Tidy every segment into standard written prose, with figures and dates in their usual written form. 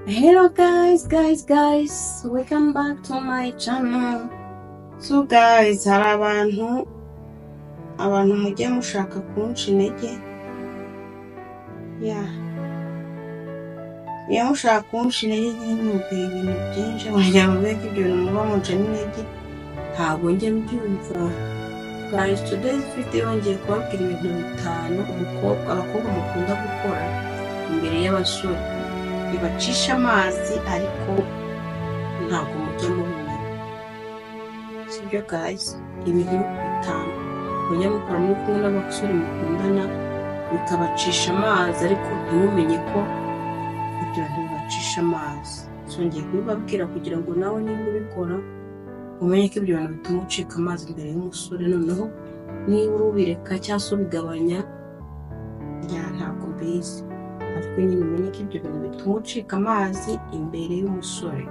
Hello guys, welcome back to my channel. So guys, hari abantu mujye mushaka kunca intege. Ya mushaka kunca intege n'umubwira ibintu byinshi wagira ngo beke ibyo bintu muba muca n'intege ntabwo njye mbyumva. Guys, today's video ngiye kubabwira ibintu bitanu abakobwa mukunda gukora imbere y'abasore bibacisha amazi ariko ntabwo mujya mubimenya. Sibyo guys, ibintu bitanu mujya mukora muri kumwe n'abasore mukundana bikabacisha amazi ariko ntimumenye ko ibyo bintu bibacisha amazi. So ngiye kubibabwira kugira ngo nawe niba ubikora umenye ko ibyo bintu bituma ucika amazi imbere y'umusore, noneho niba urubireka cyangwa se ubigabanya ntabwo mbizi, ariko nyine umenye ko ibyo bintu bituma ucika amazi imbere y'umusore.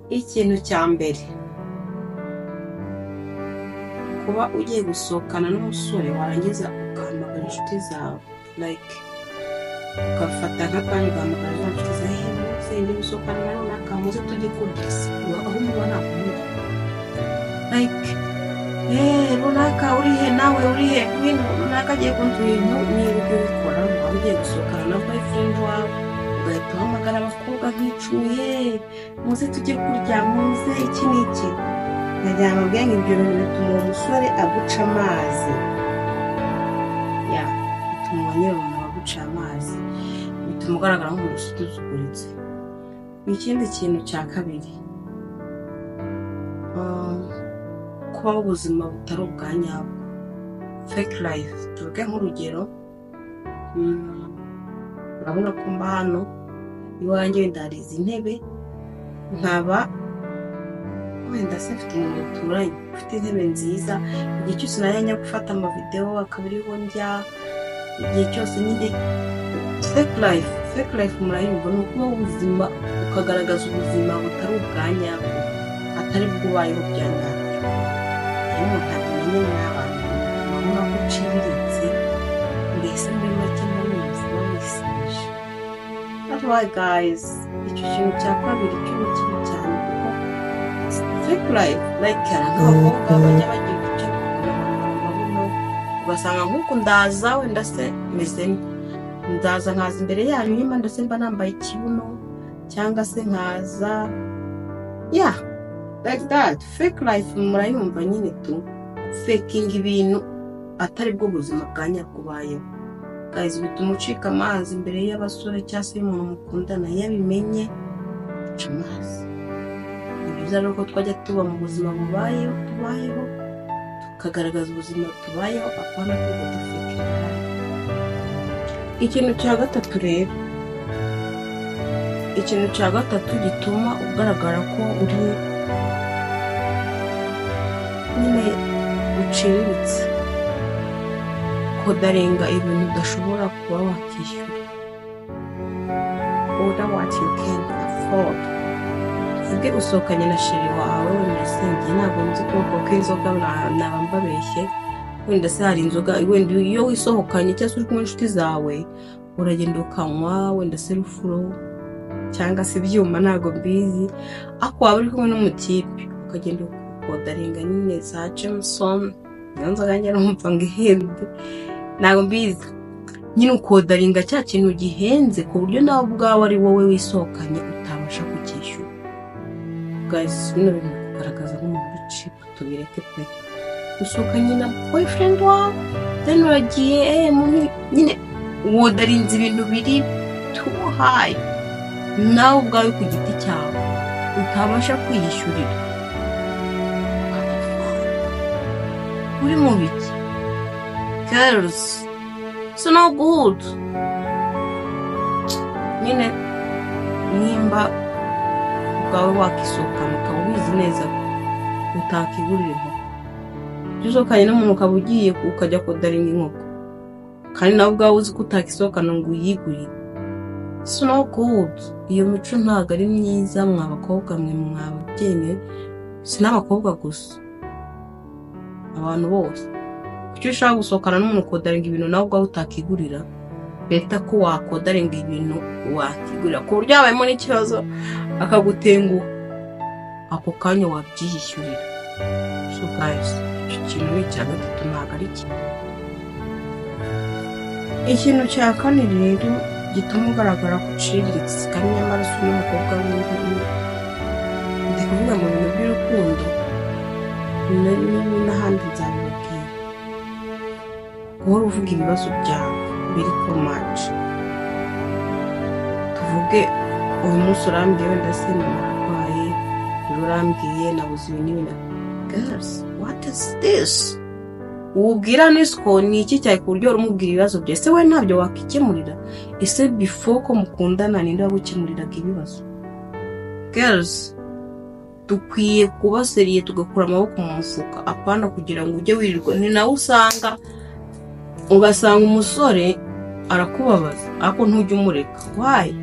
Ikintu cya mbere, kuba ugiye gusohokana n'umusore warangiza ugahamagara inshuti zawe, like ugafata nk'akanya ugahamagara za nshuti zawe, senge gusohokana na runaka muze tujye kurya, aho muba ntabwo mujya like runaka urihe nawe urihe ibintu runaka agiye kuntu ibintu niba ibyo bikora waba ugiye gusohokana na boyfriend wawe ugahita uhamagara abakobwa nk'icumi, muze tujye kurya, muze iki n'iki. Nagira ngo mbwenge ibyo bintu bituma uwo musore aguca amazi, bituma abanyarwanda baguca amazi, bituma ugaragara nk'umuntu usuzuguritse. Ikindi kintu cya kabiri, kubaho ubuzima butari ubwa nyabwo, fake life. Tuvuge nk'urugero, urabona ko mba hano iwanjye wenda hari izi ntebe, nkaba wenda se mfite umuntu duturanye ufite intebe nziza, igihe cyose najya gufata amavideo akaba ariho njya, igihe cyose nyine fake life murayumva, ni ukubaho ubuzima ukagaragaza ubuzima butari ubwa nyabwo, atari bwo ubayeho bya nyabwo. Umuntu amenye n'abantu babona ko uciriritse, mbese muri make n'umunsi wamwisije. That's why guys, icyo kintu cya kabiri cy'ubukire cyane, kuko fake life like abakobwa bajya bagira icyo bakora, ugasanga nk'uko ndaza wenda se meze ndaza nkaza imbere yanyu nyuma ndetse mba nambaye ikibuno cyangwa se nkaza like that. Fake life murayumva nyine, tu faking ibintu atari bwo buzima bwa nyakubayeho. Guys, bituma ucika amazi imbere y'abasore cyangwa se umuntu mukundana, yabimenye uca amazi. Ni byiza rero ko twajya tuba mu buzima tubayeho tukagaragaza ubuzima tubayeho, apana kwiga fake life. Ikintu cya gatatu gituma ugaragara ko uri nyine uciriritse, kudarenga ibintu udashobora kuba wakishyura, order what you can afford. Tuvuge usohokanye na sheri wawe, wenda senge ntabwo nzi ubwoko bw'inzoga naba mbabeshye, wenda se hari inzoga wenda iyo wisohokanye cyangwa se uri kumwe n'inshuti zawe uragenda ukanywa wenda se rufuro cyangwa se ibyuma, ntabwo mbizi, ariko waba uri kumwe n'umutipe ukagenda ukodaringa nyine za Jameson, iyo nzoga njye numva ngo ihembe, ntabwo mbizi, nyine ukodaringa cya kintu gihenze ku buryo nawe ubwawe ari wowe wisohokanye utabasha kucyishyura. Guys, bino bintu kugaragaza nk'umuntu cheap, tubireke pe. Usohokanye na boyfriend wawe then uragiye nyine wodarinze ibintu biri too high, nawe ubwawe ku giti cyawe utabasha kwiyishyurira. Uri mu biki girls? So no good. Nyine nimba ubwawe wakisohokana ukaba ubizi neza utakigurira inkoko, usohokanye n'umuntu ukaba ugiye ukajya kodaringa inkoko kandi nawe ubwawe uzi ko utakisohokana ngo uyigurire, so no good. Iyo mico ntabwo ari myiza, mwa bakobwa mwe mwababyeyi, si n'abakobwa gusa, abantu bose. Kuki ushaka gusohokana n'umuntu kodaringa ibintu nawe ubwawe utakigurira? leta ko wakodaringa ibintu wakigurira ku buryo habayemo n'ikibazo akagutenguha ako kanya wabyishyurira. So guys, ikintu ni cya gatatu ntabwo ari cyo. Ikintu cya kane rero gituma ugaragara ko uciriritse kandi nyamara uri n'umukobwa w'inkumi, ndi kuvuga mu bintu by'urukundo n'ahandi nzabibabwira. Guhora uvuga ibibazo byawe biri ku maci, tuvuge uyu munsi urambwiye wenda se narwaye, urambwiye nabuze ibi n'ibi. Girls, what is this? Ubwira nisiko ni iki cyawe ku buryo urumubwira ibibazo bye? Ese we ntabyo wakikemurira? Ese before ko mukundana ninde wagukemuriraga ibibazo? Girls, dukwiye kuba seriye tugakura amaboko mu mufuka, apana kugira ngo ujye wirirwa. Ni nawe ugasanga umusore arakubabaza ariko ntujye umureka. Why?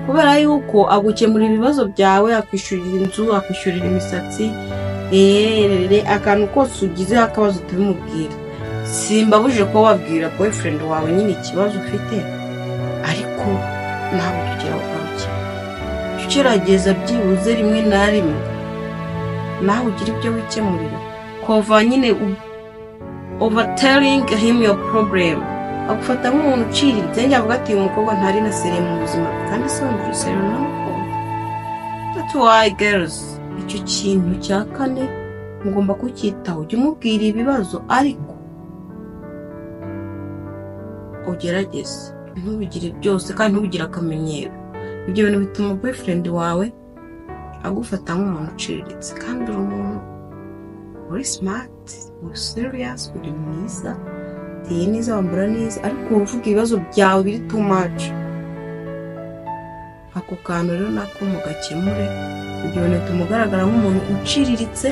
Kubera yuko agukemura ibibazo byawe, akwishyurira inzu, akwishyurira imisatsi, akantu kose ugize akabazo tubimubwira. Simbabuje ko wabwira boyfriend wawe nyine ikibazo ufite, ariko ntabwo tugira ubwakira. Ugerageza byibuze rimwe na rimwe nawe ugira ibyo wikemurira. Kova nyine overtelling him your problem, agufata nk'umuntu uciriritse. Njye avuga ati uyu mukobwa ntari na seriye mu buzima, kandi se wumva seriye n'umukobwa. That's why girls, icyo kintu cya kane mugomba kucyitaho. Ujye umubwira ibibazo ariko ugerageze ntubigire byose kandi ntubigire akamenyero. Ibyo bintu bituma boyfriend wawe agufata nk'umuntu uciriritse, kandi uri umuntu uri smart, uri serious, uri mwiza, uteye neza, wambara neza, ariko uvuga ibibazo byawe biri too much. Ako kantu rero nako mugakemure. Ibyo bintu bituma ugaragara nk'umuntu uciriritse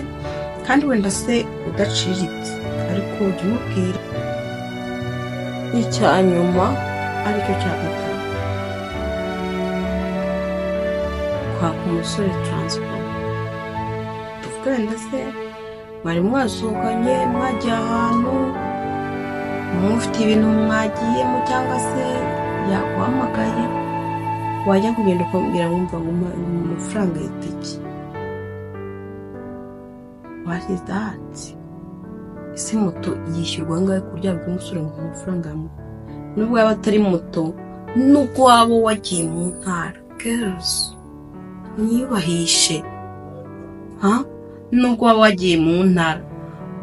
kandi wenda se udaciriritse, ariko ujye umubwira. Icya nyuma aricyo cya gatatu, kwaka umusore transport. Tuvuge wenda se mwari mwasohokanye mwajya ahantu, mufite ibintu mwagiyemo, cyangwa se yaguhamagaye, wajya kugenda ukamubwira ngo amafaranga y'itike. What is that? Ese moto yishyurwa ngahe kurya bw'umusore ngo amafaranga yamuha? Nubwo yaba atari moto, nuko waba wagiye mu ntara. Girls, niyubahishe. Nubwo waba wagiye mu ntara,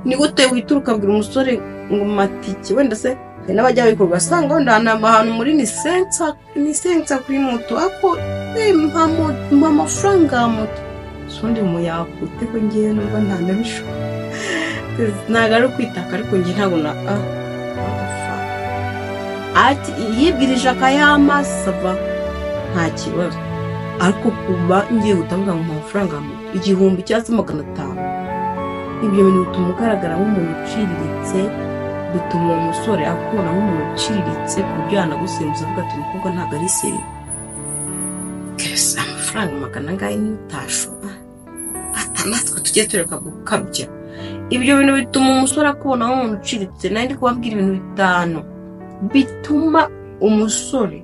ni gute wituruka ukabwira umusore ngo matike? Wenda se n'abajya bikorwa asanga wenda ahantu muri ni sensa kuri moto, ako mpa amafaranga ya moto. Sundi muyakute ko ngiye nubwo ntanabisho. Ntabwo ari ukwitaka, ariko ngiye ntabwo na ati yibwirije akayama sava nta kibazo, ariko kuba ngiye gutanga amafaranga ya moto 1,500. Ibyo bintu bituma ugaragara nk'umuntu uciriritse, bituma umusore akubona nk'umuntu uciriritse ku buryo yanagusimbuza avuga ati umukobwa ntabwo ari seri. Kese amafaranga 200 n'utasho natwe tujye tureka gukabya. Ibyo bintu bituma umusore akubona nk'umuntu uciriritse. Nandi kubabwira ibintu 5 bituma umusore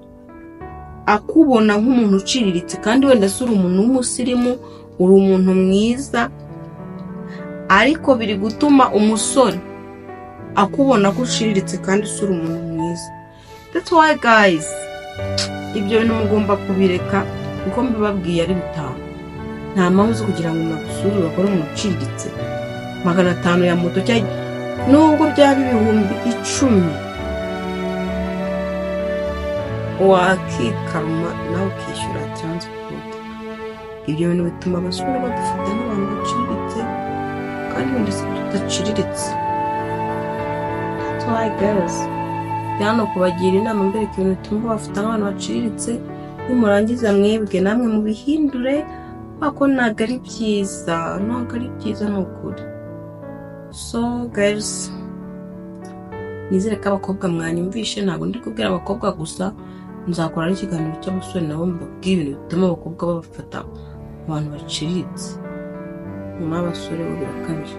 akubona nk'umuntu uciriritse, kandi wenda sura umuntu w'umusirimu, uri umuntu mwiza, ariko biri gutuma umusore akubona ko uciriritse kandi sura umuntu mwiza. That's why guys, ibyo bintu mugomba kubireka kuko mbibabwiye ari 5. Nta mpamvu zo kugira ngo magusuri bakore umuntu uciriritse. 500 ya moto cyangwa nubwo byaba 10,000 wakikaruma nawe ukishyura transport. Ibyo bintu bituma abasore badufata n'abantu baciriritse kandi wenda se tudaciriritse. That's why girls, byano kubagira inama mbere ko ibintu bituma bafata n'abantu baciriritse, nimurangiza mwebwe namwe mubihindure, bako ntabwo ari byiza, n'ukuri. So girls, nizere ko abakobwa mwanyumvishe. Ntabwo ndi kubwira abakobwa gusa, nzakora n'ikiganiro cy'abasore nabo mbabwira ibintu bituma abakobwa babafata abantu baciriritse. N'abasore bo birakabije.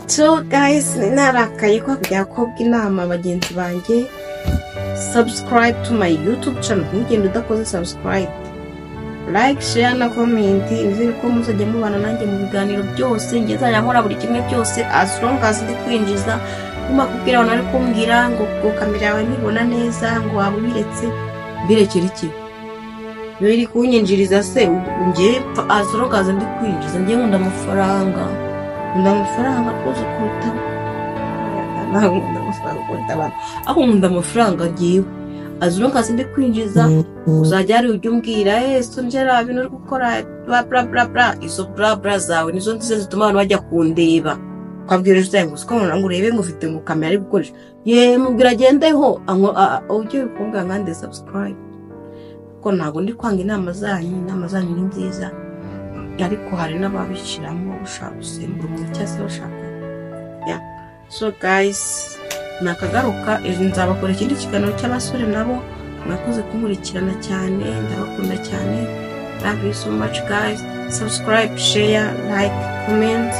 So guys, narakaye ko abakobwa inama bagenzi banjye subscribe to my YouTube channel. Ntugende udakoze subscribe, like, share na comment. Nizere ko muzajya mubana nanjye mu biganiro byose ngezanya nkora buri kimwe cyose as long as ndi kwinjiza. Nyuma kubwira abantu ari kumbwira ngo kamera yawe nibona neza ngo waba ubiretse, birekera iki? Biri kunyinjiriza se nje as long as ndi kwinjiza, ngiye nkunda amafaranga. Rwose kuruta aho nkunda amafaranga ngiye as long as ndi kwinjiza. Uzajya ari ujya umbwira so njera ibintu uri gukora bla bla bla. Izo bla bla zawe nizo nziza zituma abantu bajya kundeba. Kwabwira inshuti ngo siko ngo urebe ngo ufite ngo kamera ari gukoresha, mubwira agendeho ujye kumbwira nkande subscribe, ko ntabwo ndi kwanga inama zanyu ni nziza, ariko hari n'ababishiramo ushaka gusembura mu cyase ushaka. So guys, nakagaruka nzabakora ikindi kiganiro cy'abasore nabo. Mwakoze kumurikirana cyane, ndabakunda cyane. Love you so much guys. Subscribe, share, like, comment.